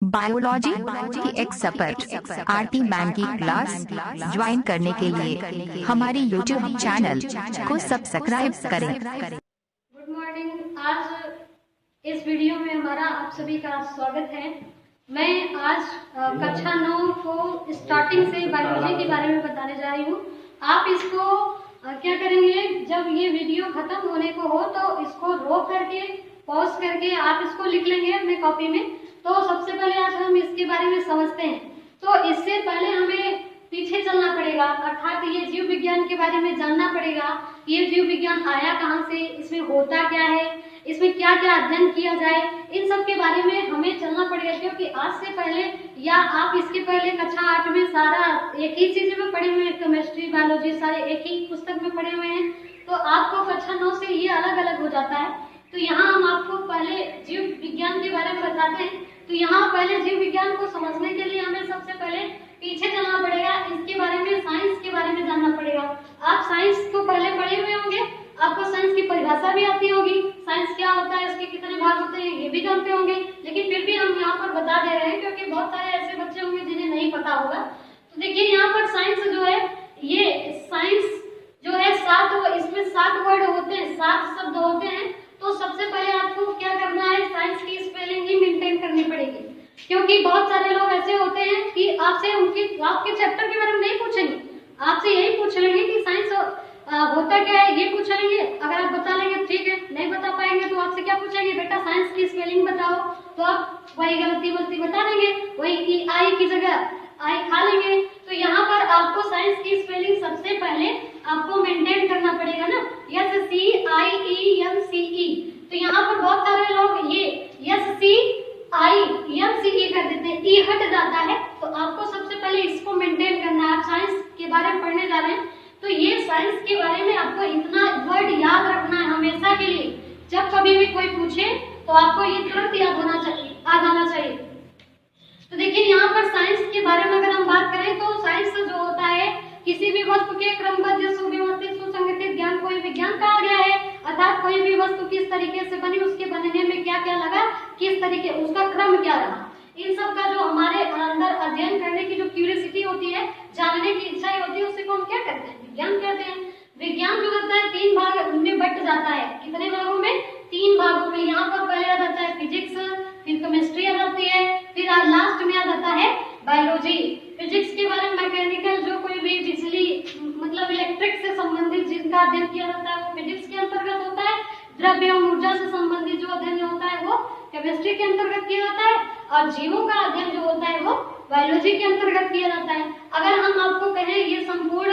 Biology की expert आरती ma'am की class join करने के लिए हमारे यूट्यूब चैनल को सब्सक्राइब करें। Good morning. आज इस वीडियो में हमारा आप सभी का स्वागत है। मैं आज कक्षा 9 को स्टार्टिंग से बायोलॉजी के बारे में बताने जा रही हूँ। आप इसको क्या करेंगे, जब ये वीडियो खत्म होने को हो तो इसको रोक करके पॉज करके आप इसको लिख लेंगे अपने कॉपी में। तो सबसे पहले आज हम इसके बारे में समझते हैं। तो इससे पहले हमें पीछे चलना पड़ेगा, अर्थात ये जीव विज्ञान के बारे में जानना पड़ेगा। ये जीव विज्ञान आया कहाँ से, इसमें होता क्या है, इसमें क्या क्या अध्ययन किया जाए, इन सब के बारे में हमें चलना पड़ेगा। क्योंकि आज से पहले या आप इसके पहले कक्षा 8 में सारा एक ही चीज में पढ़े हुए हैं, केमिस्ट्री बायोलॉजी सारे एक ही पुस्तक में पढ़े हुए हैं। तो आपको कक्षा 9 से ये अलग अलग हो जाता है। तो यहाँ हम आपको पहले जीव विज्ञान के बारे में बताते हैं। तो यहाँ पहले जीव विज्ञान को समझने के लिए हमें सबसे पहले पीछे चलना पड़ेगा, इसके बारे में साइंस के बारे में जानना पड़ेगा। आप साइंस को पहले पढ़े हुए होंगे, आपको साइंस की परिभाषा भी आती होगी, साइंस क्या होता है, इसके कितने भाग होते हैं ये भी जानते होंगे। लेकिन फिर भी हम यहाँ पर बता दे रहे हैं क्योंकि बहुत सारे ऐसे बच्चे होंगे जिन्हें नहीं पता होगा। तो देखिए यहाँ पर साइंस जो है, ये साइंस जो है इसमें 7 वर्ड होते हैं, 7 शब्द होते हैं। तो सबसे पहले आपको क्या करना है, साइंस की स्पेलिंग ही मेंटेन करनी पड़ेगी। क्योंकि बहुत सारे लोग ऐसे होते हैं कि आपसे आपके चैप्टर के बारे में नहीं पूछेंगे, आपसे यही पूछ लेंगे कि साइंस होता क्या है, ये पूछ लेंगे। अगर आप बता लेंगे ठीक है, नहीं बता पाएंगे तो आपसे क्या पूछेंगे, बेटा साइंस की स्पेलिंग बताओ। तो आप वही गलती बता देंगे, वही आई की जगह आई खा लेंगे। तो यहाँ पर आपको साइंस की स्पेलिंग सबसे पहले आपको मेंटेन करना पड़ेगा ना, SCIENCE। तो यहाँ पर बहुत सारे लोग ये SCIENCE कर देते हैं, ई हट जाता है। तो आपको सबसे पहले इसको मेंटेन करना है। आप साइंस के बारे में पढ़ने जा रहे हैं तो ये साइंस के बारे में आपको इतना वर्ड याद रखना है हमेशा के लिए। जब कभी भी कोई पूछे तो आपको ये तुरंत याद होना चाहिए, आ जाना चाहिए। तो देखिए यहाँ पर साइंस के बारे में अगर हम बात करें तो साइंस जो होता है किसी भी वस्तु के क्रमबद्ध सुव्यवस्थित सुसंगठित ज्ञान को विज्ञान कहा गया है। अर्थात कोई भी वस्तु किस तरीके से बनी, उसके बनने में क्या क्या लगा, किस तरीके उसका क्रम क्या रहा, इन सब का जो हमारे अंदर अध्ययन करने की जो क्यूरियोसिटी होती है, जानने की इच्छा होती है, उसी को हम क्या कहते हैं, विज्ञान कहते हैं। विज्ञान जो होता है 3 भाग में बट जाता है। कितने भागों में, 3 भागों में। यहाँ पर पहले आ जाता है फिजिक्स, फिर केमिस्ट्री आ जाती है, फिर लास्ट में आ जाता है बायोलॉजी। फिजिक्स के बारे में मैकेनिकल, जो कोई भी बिजली मतलब इलेक्ट्रिक से संबंधित जिनका अध्ययन किया जाता है वो फिजिक्स के अंतर्गत होता है। द्रव्य एवं ऊर्जा से संबंधित जो अध्ययन होता है वो केमिस्ट्री के अंतर्गत किया जाता है। और जीवों का अध्ययन जो होता है वो बायोलॉजी के अंतर्गत किया जाता है। अगर हम आपको कहें ये संपूर्ण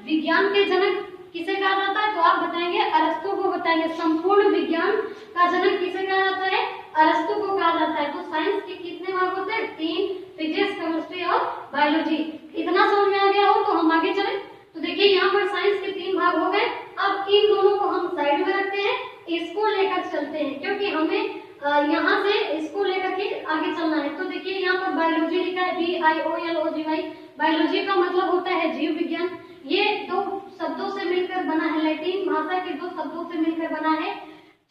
विज्ञान के जनक किसे कहा जाता है, तो आप बताएंगे अरस्तु को बताएंगे। संपूर्ण विज्ञान का जनक किसे कहा जाता है, अरस्तु को कहा जाता है। तो साइंस के कितने भाग होते हैं, 3, फिजिक्स केमिस्ट्री और बायोलॉजी। इतना समझ में आ गया हो तो हम आगे चले। तो देखिए यहाँ पर साइंस के 3 भाग हो गए। अब इन दोनों को हम साइड में रखते हैं, इसको लेकर चलते हैं क्योंकि हमें यहाँ से इसको लेकर के आगे चलना है। तो देखिए यहाँ पर बायोलॉजी लिखा है, BIOLOGY। बायोलॉजी का मतलब होता है जीव विज्ञान। ये 2 शब्दों से मिलकर बना है, लैटिन भाषा के 2 शब्दों से मिलकर बना है।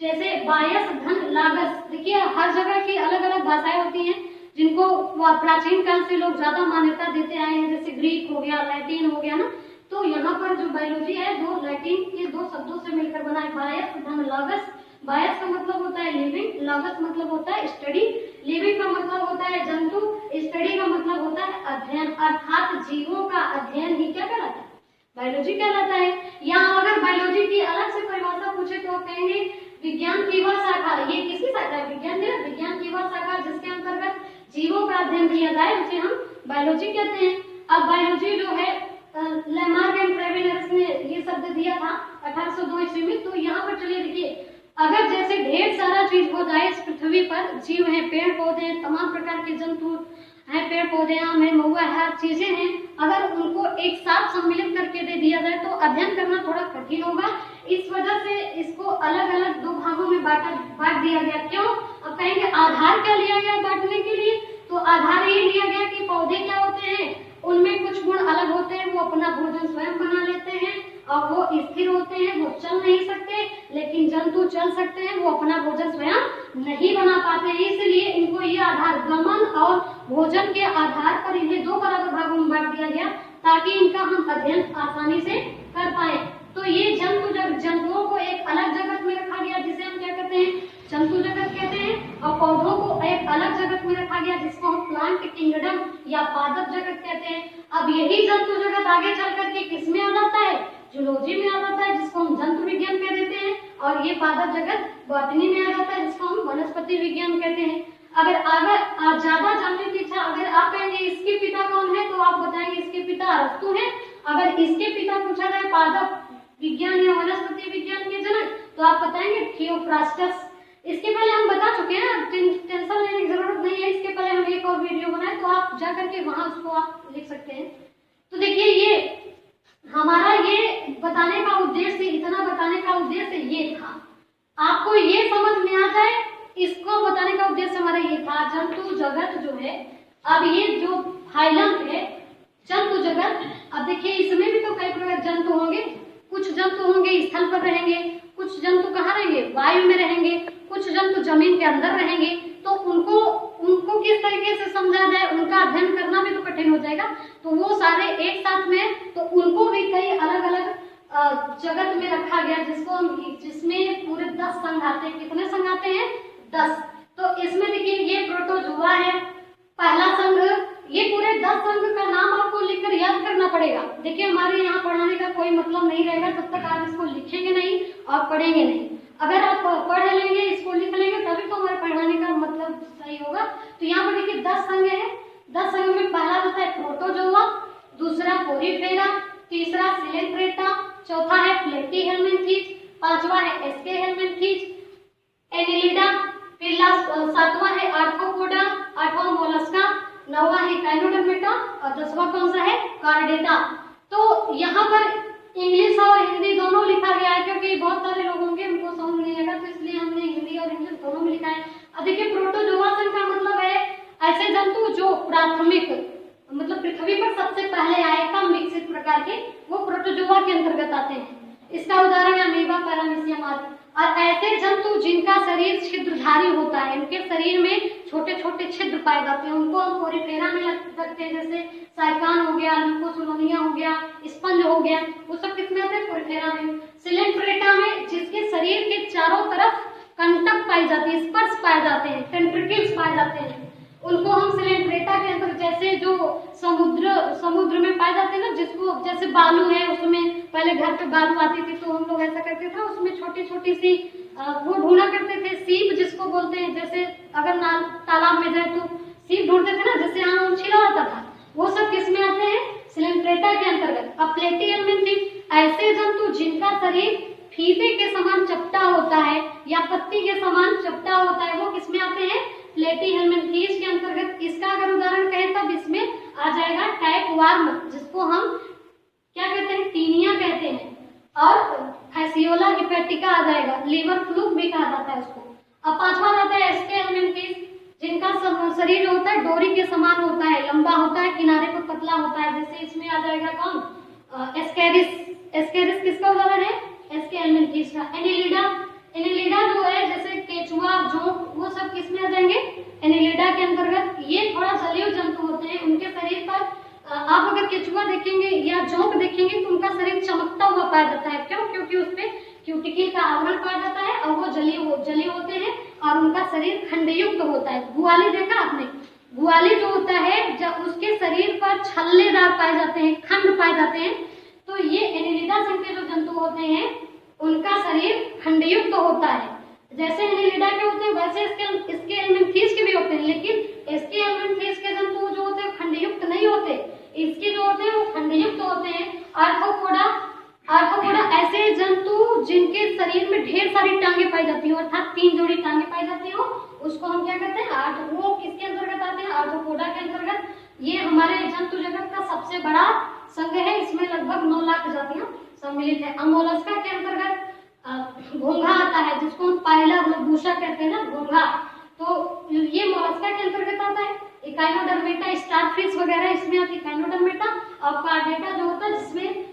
जैसे बायस धन लागस, देखिए हर जगह की अलग अलग भाषाएं होती हैं जिनको प्राचीन काल से लोग ज्यादा मान्यता देते आए हैं। जैसे ग्रीक हो गया, लैटिन हो गया ना। तो यहाँ पर जो बायोलॉजी है 2 लैटिन के 2 शब्दों से मिलकर बना है, बायस धन लागस। बायस का मतलब होता है लिविंग, लागस मतलब होता है स्टडी। लिविंग का मतलब होता है जंतु, स्टडी का मतलब होता है अध्ययन। अर्थात जीवों का अध्ययन ही क्या कहलाता है, बायोलॉजी कहलाता है। यहाँ अगर बायोलॉजी की अलग से परिभाषा पूछे तो आप कहेंगे विज्ञान की वह शाखा। ये किसकी शाखा है, विज्ञान की वह शाखा जिसके अंतर्गत जीवों का अध्ययन किया जाए उसे हम बायोलॉजी कहते हैं। अब बायोलॉजी जो है लेमार्क एंड फ्रेविनस ने ये शब्द दिया था 1802 ईस्वी में। तो यहाँ पर चलिए देखिए, अगर जैसे ढेर सारा चीज हो जाए इस पृथ्वी पर, जीव है, पेड़ पौधे हैं, तमाम प्रकार के जंतु हैं, पेड़ पौधे, आम है, महुआ है, हर चीजें हैं, अगर उनको एक साथ सम्मिलित करके दे दिया जाए तो अध्ययन करना थोड़ा कठिन होगा। इस वजह से इसको अलग अलग 2 भागों में बांट दिया गया। क्यों, अब कहेंगे आधार क्या लिया गया बांटने के लिए, तो आधार ये लिया गया कि पौधे क्या होते हैं, उनमें कुछ गुण अलग होते हैं, वो अपना भोजन स्वयं बना लेते हैं और वो स्थिर होते हैं, वो चल नहीं सकते, लेकिन जंतु चल सकते हैं, वो अपना भोजन स्वयं नहीं बना पाते हैं। इसलिए इनको ये आधार गमन और भोजन के आधार पर इन्हें दो बराबर भागों में बांट दिया गया ताकि इनका हम अध्ययन आसानी से कर पाए। तो ये जंतुओं को एक अलग जगत में रखा गया जिसे हम क्या कहते हैं, जंतु जगत कहते हैं, और पौधों को एक अलग जगत में रखा गया जिसको हम प्लांट किंगडम या पादप जगत कहते हैं। अब यही जंतु जगत आगे चल करके किसमें आ जाता है, जूलॉजी में आ जाता है जिसको हम जंतु विज्ञान कह देते हैं, और ये पादप जगत बॉटनी में आ जाता है जिसको हम वनस्पति विज्ञान कहते हैं। अगर ज्यादा जानने की इच्छा, अगर आप कहेंगे इसके पिता कौन है तो आप बताएंगे इसके पिता अरस्तु हैं। अगर इसके पिता पूछा जाए पादप विज्ञान या वनस्पति विज्ञान के जनक तो आप बताएंगे थियोफ्रास्टस। इसके पहले हम बता चुके हैं, टेंशन लेने की जरूरत नहीं है, इसके पहले हम एक और वीडियो बनाए तो आप जा करके वहां उसको आप लिख सकते हैं। तो देखिए ये हमारा ये बताने का उद्देश्य, इतना बताने का उद्देश्य ये था, आपको ये समझ में आ जाए, इसको बताने का उद्देश्य हमारा ये था। जंतु जगत जो है, अब ये जो फाइलम है जंतु जगत, अब देखिए इसमें भी तो कई प्रकार जंतु होंगे, कुछ जंतु होंगे स्थल पर रहेंगे, कुछ जंतु कहाँ रहेंगे, वायु में रहेंगे, कुछ जंतु जमीन के अंदर रहेंगे। तो उनको किस तरीके से समझा जाए, उनका अध्ययन करना भी तो कठिन हो जाएगा। तो वो सारे एक साथ में, तो उनको भी कई अलग अलग जगत में रखा गया जिसमें पूरे 10 संघ आते हैं। कितने संघ आते हैं, 10। तो इसमें देखिए ये प्रोटोजोआ है पहला संघ। ये पूरे 10 संघ का नाम आपको लिखकर याद करना पड़ेगा। देखिए हमारे यहाँ पढ़ाने का कोई मतलब नहीं रहेगा जब तक आप इसको लिखेंगे नहीं और पढ़ेंगे नहीं। अगर आप पढ़ लेंगे, इसको लिख लेंगे, तभी तो हमारे पढ़ाने का मतलब सही होगा। तो यहाँ पर देखिए 10 संघ है। 10 संघ में पहला होता है प्रोटोजोआ, दूसरा पोरीफेरा, तीसरा सिलेंट्रेटा, चौथा है प्लेटीहेल्मिन्थीज, पांचवा है एस्केहेल्मिन्थीज, एनिलिडा, फिर सातवां है आर्थ्रोपोडा, आठवां मोलस्का, नौवां है काइनोडर्मेटा और 10वां कौन सा है, कार्डेटा। तो यहाँ पर इंग्लिश और हिंदी दोनों लिखा गया है क्योंकि बहुत सारे लोग होंगे उनको समझ नहीं आएगा, तो इसलिए हमने हिंदी और इंग्लिश दोनों में लिखा है। अब देखिए प्रोटोजोआ का मतलब है ऐसे जंतु जो प्राथमिक मतलब पृथ्वी पर सबसे पहले आए, कम विकसित प्रकार के, वो प्रोटोजोआ के अंतर्गत आते हैं। इसका उदाहरण है अमीबा, पैरामीशियम आदि। और ऐसे जंतु जिनका शरीर छिद्रधारी होता है, इनके शरीर में छोटे छोटे छिद्र पाए जाते हैं, उनको हम पोरीफेरा में रखते हैं। जैसे साइकान हो गया, ल्यूकोसुलोनिया हो गया, स्पंज हो गया, वो सब किसमें आते हैं, पोरीफेरा में। सिलेंट्रेटा में जिसके शरीर के चारों तरफ कंटक पाई जाती है, स्पर्श पाए जाते हैं, टेंट्रिकल्स पाए जाते हैं, उनको हम सिलेंट्रेटा के अंदर, जैसे जो समुद्र में पाए जाते हैं ना, जिसको जैसे बालू है, उसमें पहले घर पे बालू आती थी तो हम लोग ऐसा करते थे, उसमें छोटी छोटी सी वो ढूंढा करते थे, सीप जिसको बोलते हैं। जैसे अगर तालाब में जाए तो सीप ढूंढते थे ना, जैसे आम छिला आता था, वो सब किसमें आते हैं, सिलेंट्रेटा के अंतर्गत। अब प्लेटीहेल्मिन्थीज ऐसे जंतु जिनका शरीर फीते के समान चपटा होता है या पत्ती के समान चपटा होता है, वो किसमें आते हैं, प्लेटीहेल्मिन्थीज के अंतर्गत। इसका अगर उदाहरण कहें तब इसमें आ जाएगा टैपवार्म, जिसको हम क्या कहते हैं, टीनिया कहते हैं, और फैसियोला हिपैटिका आ जाएगा, लीवर फ्लूक भी कहा जाता है उसको। अब पांचवा आता है एस्केहेल्मिन्थीज, जिनका शरीर होता है डोरी के समान होता है, लंबा होता है, किनारे पर पतला होता है। जैसे इसमें आ जाएगा कौन, एस्केरिस। एस्केरिस किसका उदाहरण है, एस्केहेल्मिन्थीज का। एनिलिडा जो है, जैसे केचुआ, जोंक, वो सब किसमें आ जाएंगे, एनिलिडा के अंतर्गत। ये थोड़ा जलीय जंतु होते हैं, उनके शरीर पर आप अगर केचुआ देखेंगे या जोंक देखेंगे तो उनका शरीर चमकता हुआ पाया जाता है। क्यों, क्योंकि उसपे क्यूटिकल का आवरण पाया जाता है और वो जलीय होते हैं और उनका शरीर खंडयुक्त होता है। गुआली देखा आपने, गुआली जो होता है जब उसके शरीर पर छल्लेदार पाए जाते हैं, खंड पाए जाते हैं। तो ये एनिलिडा संघ के जो जंतु होते हैं उनका शरीर खंडयुक्त होता है। जैसे एनिलिडा के होते हैं वैसे एस्केहेल्मिन्थीज के भी होते हैं, लेकिन एस्केहेल्मिन्थीज के जंतु जो होते हैं खंडयुक्त नहीं होते, इसके जो होते हैं वो खंडयुक्त होते हैं। आर्थ्रोपोडा ऐसे जंतु जिनके शरीर में ढेर सारी टांगे पाई जाती है, अर्थात 3 जोड़ी टांगे पाई जाती हो, उसको हम क्या कहते हैं, वो किसके अंतर्गत आते हैं, आर्थ्रोपोडा के अंतर्गत। ये हमारे जंतु जगत का सबसे बड़ा संघ है, इसमें लगभग 9 लाख जातियां सम्मिलित है। मोलस्का के अंतर्गत घोंघा आता है, जिसको हम पायला भूसा कहते हैं ना, घोंघा, तो ये मोलस्का के अंतर्गत आता है। काइनोडर्मेटा, स्टारफिश वगैरह इसमें आती है काइनोडर्मेटा। और कार्डेटा जो होता है जिसमें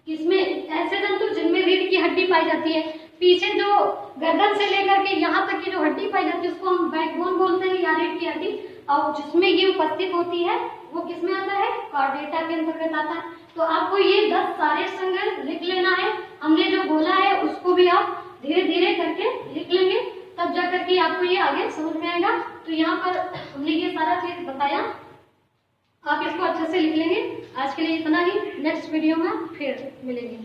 इसमें ऐसे जंतु जिनमें रीढ़ की हड्डी पाई जाती है, पीछे जो गर्दन से लेकर के यहाँ तक की जो हड्डी पाई जाती है उसको हम बैकबोन बोलते हैं या रीढ़ की हड्डी, और जिसमें ये उपस्थित होती है वो किसमें आता है, कार्डेटा के अंतर्गत आता है। तो आपको ये 10 सारे संघ लिख लेना है। हमने जो बोला है उसको भी आप धीरे धीरे करके लिख लेंगे, तब जा करके आपको ये आगे समझ में आएगा। तो यहाँ पर हमने ये सारा चीज बताया, आप इसको अच्छे से लिख लेंगे। आज के लिए इतना ही, नेक्स्ट वीडियो में फिर मिलेंगे।